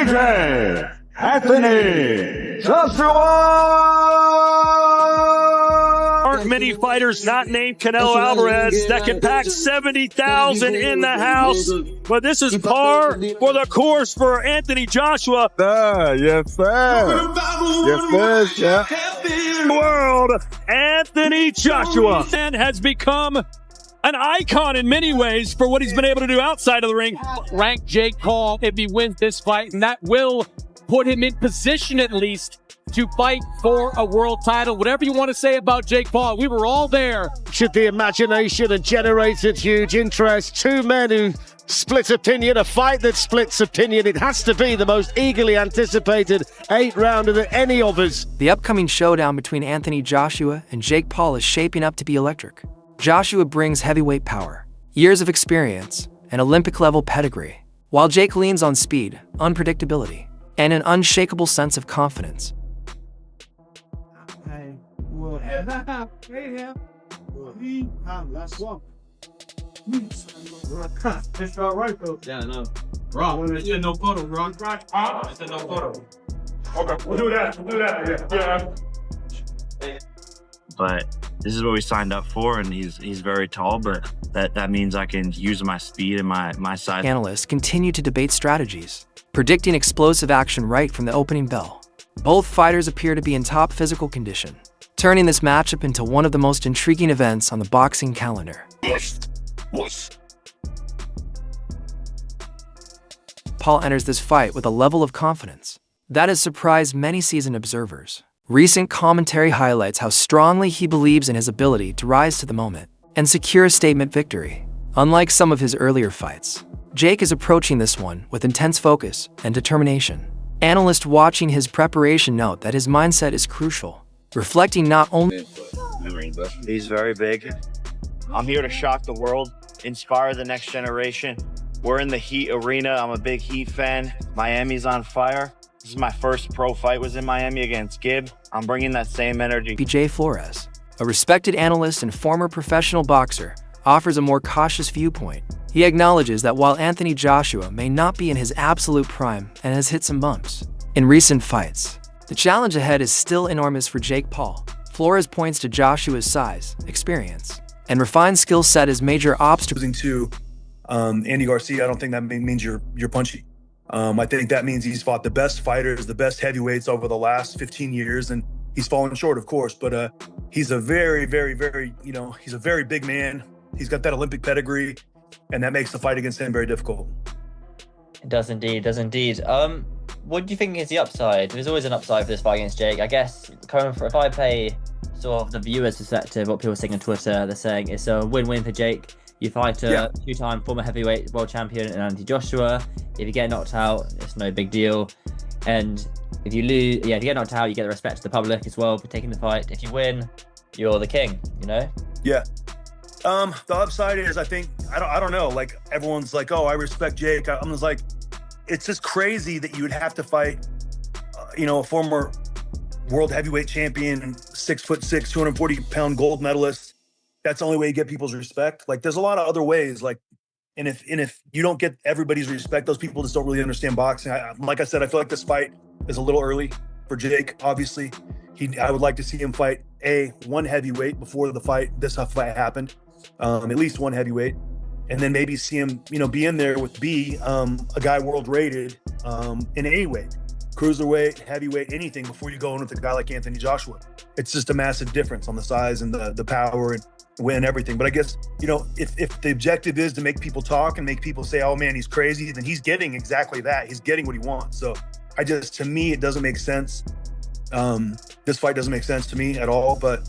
AJ Anthony Joshua! Aren't many fighters not named Canelo Alvarez that can pack 70,000 in the house, but this is par for the course for Anthony Joshua. Yes, sir. Yes, sir. Yeah. World Anthony Joshua and has become an icon in many ways for what he's been able to do outside of the ring. Rank Jake Paul if he wins this fight, and that will put him in position at least to fight for a world title. Whatever you want to say about Jake Paul, we were all there. Should the imagination and generated huge interest. Two men who split opinion, a fight that splits opinion. It has to be the most eagerly anticipated 8-rounder that any of us. The upcoming showdown between Anthony Joshua and Jake Paul is shaping up to be electric. Joshua brings heavyweight power, years of experience, and Olympic-level pedigree, while Jake leans on speed, unpredictability, and an unshakable sense of confidence. It's all right, though. Yeah, I know. Wrong. It's in no photo, wrong. It's in no photo. Okay, we'll do that. Yeah. But this is what we signed up for, and he's very tall, but that means I can use my speed and my size. Analysts continue to debate strategies, predicting explosive action right from the opening bell. Both fighters appear to be in top physical condition, turning this matchup into one of the most intriguing events on the boxing calendar. Paul enters this fight with a level of confidence that has surprised many seasoned observers. Recent commentary highlights how strongly he believes in his ability to rise to the moment and secure a statement victory. Unlike some of his earlier fights, Jake is approaching this one with intense focus and determination. Analysts watching his preparation note that his mindset is crucial, reflecting not only... He's very big. I'm here to shock the world, inspire the next generation. We're in the Heat arena. I'm a big Heat fan. Miami's on fire. This is my first pro fight, was in Miami against Gibb. I'm bringing that same energy. BJ Flores, a respected analyst and former professional boxer, offers a more cautious viewpoint. He acknowledges that while Anthony Joshua may not be in his absolute prime and has hit some bumps in recent fights, the challenge ahead is still enormous for Jake Paul. Flores points to Joshua's size, experience, and refined skill set as major obstacles. Losing to Andy Garcia, I don't think that means you're punchy. I think that means he's fought the best fighters, the best heavyweights over the last 15 years, and he's fallen short, of course, but he's a very, very, very, he's a very big man. He's got that Olympic pedigree, and that makes the fight against him very difficult. It does indeed, What do you think is the upside? There's always an upside for this fight against Jake. I guess, if I play sort of the viewer's perspective, what people are saying on Twitter, they're saying it's a win-win for Jake. You fight a two-time former heavyweight world champion in Anthony Joshua. If you get knocked out, it's no big deal. And if you lose, if you get knocked out, you get the respect of the public as well for taking the fight. If you win, you're the king, Yeah. The upside is, I think, I don't know, like everyone's like, oh, I respect Jake. I'm just like, it's just crazy that you would have to fight, a former world heavyweight champion, 6'6", 240-pound gold medalist. That's the only way you get people's respect. Like, there's a lot of other ways. Like, and if you don't get everybody's respect, those people just don't really understand boxing. Like I said, I feel like this fight is a little early for Jake. Obviously, I would like to see him fight one heavyweight before this fight happened, at least one heavyweight, and then maybe see him, be in there with a guy world rated in any weight, cruiserweight, heavyweight, anything before you go in with a guy like Anthony Joshua. It's just a massive difference on the size and the power and win everything. But I guess, if the objective is to make people talk and make people say, oh man, he's crazy, then he's getting exactly that. He's getting what he wants. So to me, it doesn't make sense. This fight doesn't make sense to me at all, but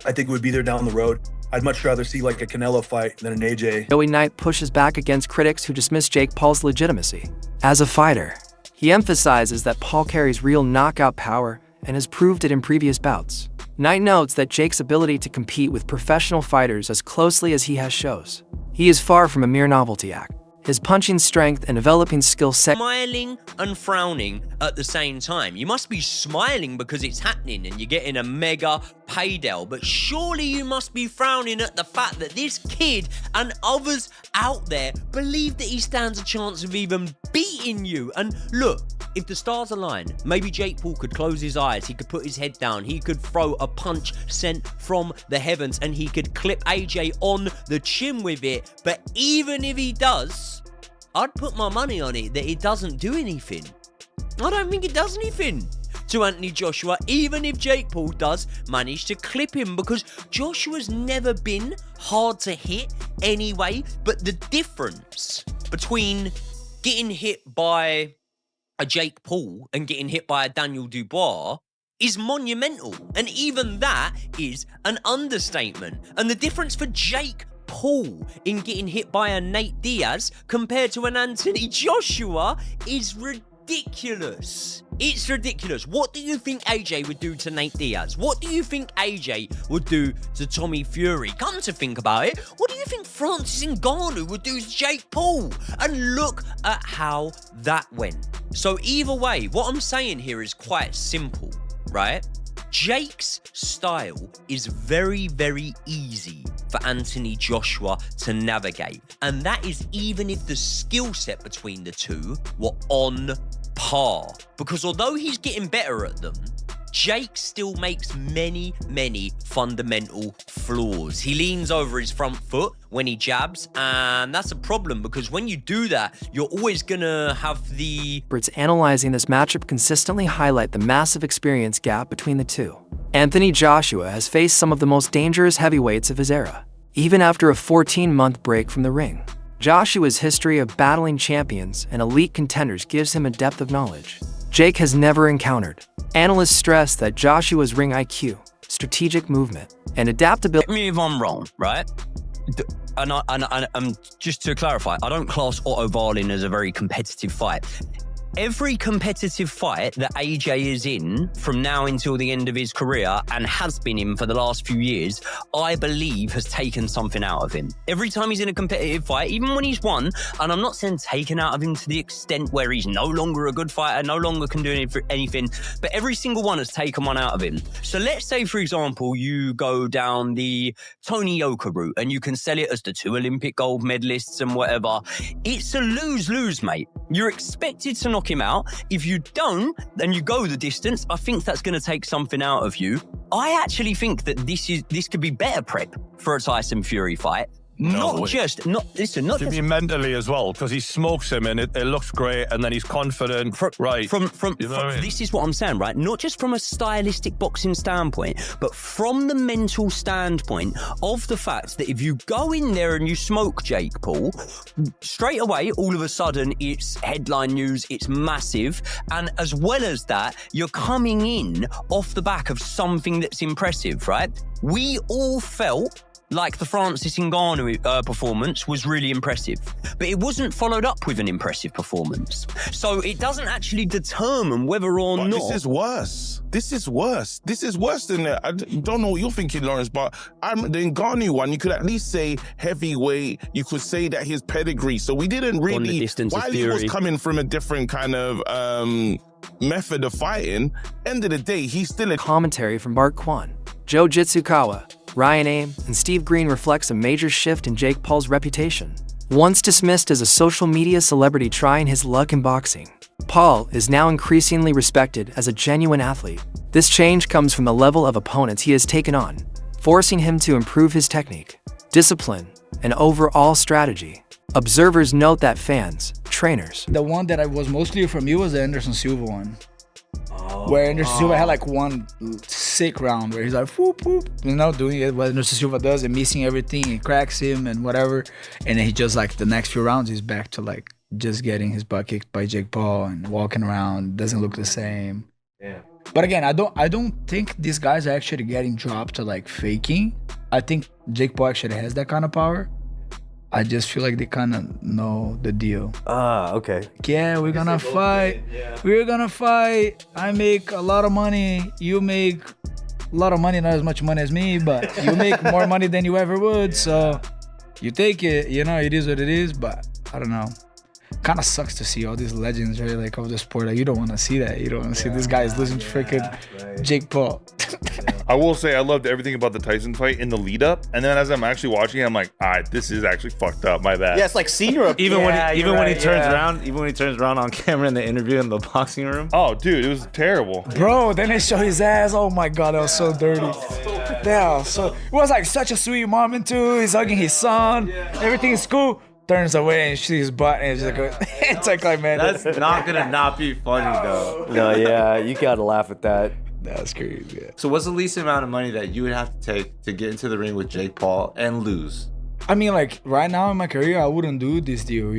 I think it would be there down the road. I'd much rather see like a Canelo fight than an AJ. Joey Knight pushes back against critics who dismiss Jake Paul's legitimacy. As a fighter, he emphasizes that Paul carries real knockout power and has proved it in previous bouts. Knight notes that Jake's ability to compete with professional fighters as closely as he has shows he is far from a mere novelty act. his punching strength and developing skill set. Smiling and frowning at the same time. You must be smiling because it's happening and you're getting a mega payday, but surely you must be frowning at the fact that this kid and others out there believe that he stands a chance of even beating you. And look, if the stars align, maybe Jake Paul could close his eyes, he could put his head down, he could throw a punch sent from the heavens, and he could clip AJ on the chin with it. But even if he does, I'd put my money on it that it doesn't do anything. I don't think it does anything to Anthony Joshua, even if Jake Paul does manage to clip him, because Joshua's never been hard to hit anyway. But the difference between getting hit by a Jake Paul and getting hit by a Daniel Dubois is monumental. And even that is an understatement. And the difference for Jake Paul in getting hit by a Nate Diaz compared to an Anthony Joshua is ridiculous. It's ridiculous. What do you think AJ would do to Nate Diaz? What do you think AJ would do to Tommy Fury? Come to think about it, what do you think Francis Ngannou would do to Jake Paul? And look at how that went. So either way, what I'm saying here is quite simple, right? Jake's style is very, very easy for Anthony Joshua to navigate. And that is even if the skill set between the two were on par. Because although he's getting better at them, Jake still makes many, many fundamental flaws. He leans over his front foot when he jabs, and that's a problem because when you do that, you're always gonna have the... Experts analyzing this matchup consistently highlight the massive experience gap between the two. Anthony Joshua has faced some of the most dangerous heavyweights of his era, even after a 14-month break from the ring. Joshua's history of battling champions and elite contenders gives him a depth of knowledge Jake has never encountered. Analysts stress that Joshua's ring IQ, strategic movement, and adaptability... Correct me if I'm wrong, right? And just to clarify, I don't class Otto Wallin as a very competitive fight. Every competitive fight that AJ is in from now until the end of his career and has been in for the last few years, I believe has taken something out of him. Every time he's in a competitive fight, even when he's won, and I'm not saying taken out of him to the extent where he's no longer a good fighter, no longer can do anything, but every single one has taken one out of him. So let's say, for example, you go down the Tony Yoka route and you can sell it as the 2 Olympic gold medalists and whatever. It's a lose-lose, mate. You're expected to knock him out. If you don't, then you go the distance. I think that's going to take something out of you. I actually think that this could be better prep for a Tyson Fury fight. Listen, mentally as well, because he smokes him and it looks great, and then he's confident. This is what I'm saying, right? Not just from a stylistic boxing standpoint, but from the mental standpoint of the fact that if you go in there and you smoke Jake Paul, straight away, all of a sudden, it's headline news, it's massive, and as well as that, you're coming in off the back of something that's impressive, right? We all felt like the Francis Ngannou performance was really impressive, but it wasn't followed up with an impressive performance. So it doesn't actually determine whether or not... This is worse. This is worse. This is worse than that. I don't know what you're thinking, Lawrence, but the Ngannou one, you could at least say heavyweight. You could say that his pedigree. So we didn't really... On the distance while of he was Fury. coming from a different kind of method of fighting, end of the day, he's still a... Commentary from Bart Kwan, Joe Jitsukawa, Ryan Aim, and Steve Green reflects a major shift in Jake Paul's reputation. Once dismissed as a social media celebrity trying his luck in boxing, Paul is now increasingly respected as a genuine athlete. This change comes from the level of opponents he has taken on, forcing him to improve his technique, discipline, and overall strategy. Observers note that fans, trainers... The one that I was most clear from you was the Anderson Silva one. Where Anderson Silva had like one sick round where he's like, whoop, whoop, doing it what Anderson Silva does and missing everything and cracks him and whatever. And then he just like the next few rounds, he's back to like just getting his butt kicked by Jake Paul and walking around, doesn't look the same. Yeah. But again, I don't think these guys are actually getting dropped to like faking. I think Jake Paul actually has that kind of power. I just feel like they kind of know the deal. Okay. Yeah, we're gonna fight. We're gonna fight. I make a lot of money. You make a lot of money, not as much money as me, but you make more money than you ever would. So you take it. You know, it is what it is. But I don't know. Kind of sucks to see all these legends, right? Like of the sport. Like you don't want to see that. You don't want to see this guy's losing to freaking Jake Paul. I will say I loved everything about the Tyson fight in the lead up, and then as I'm actually watching it, I'm like, all right, this is actually fucked up. My bad. Yeah, it's like senior. Even when he turns around on camera in the interview in the boxing room. Oh, dude, it was terrible. Bro, then they show his ass. Oh my god, that was so dirty. Yeah, so it was like such a sweet moment too. He's hugging his son. Everything is cool. Turns away and sees his butt, and it's like it's like man. That's not gonna not be funny though. No, yeah, you gotta laugh at that. That's crazy. Yeah. So what's the least amount of money that you would have to take to get into the ring with Jake Paul and lose? I mean, like right now in my career, I wouldn't do this deal.